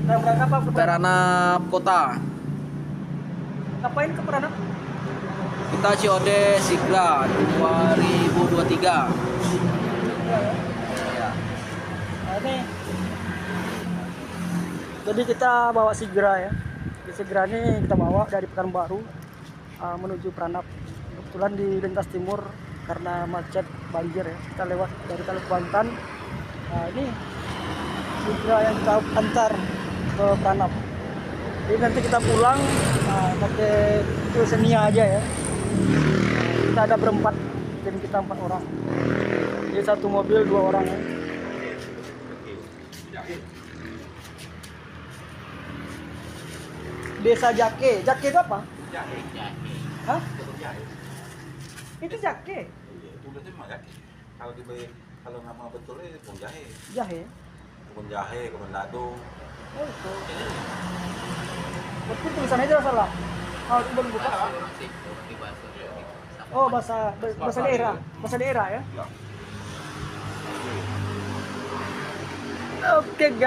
Nah, berangkat apa? ke Peranap Kota. Ngapain ke Peranap? Kita COD Sigra 2023. Ya, ya. Ya. Nah, ini. Jadi kita bawa Sigra ya. Di Sigra ini kita bawa dari Pekanbaru menuju Peranap. Kebetulan di lintas timur karena macet banjir ya. Kita lewat dari Teluk Banten. Nah, ini Sigra yang kita antar ke Peranap. Jadi nanti kita pulang pakai Xenia aja ya. Kita ada berempat, jadi kita 4 orang. Jadi satu mobil 2 orang ya. Desa Jake. Jake itu apa? Jahe. Hah? Kebun jahe. Itu Jake. Iya, itu berarti mah jahe. Kalau nama betulnya kebun jahe. Jahe. Kebun jahe, kebun lado. Oh itu. Betul tulisannya aja salah. Oh itu belum buka. Oh bahasa daerah, bahasa daerah ya. Ya. Oke guys.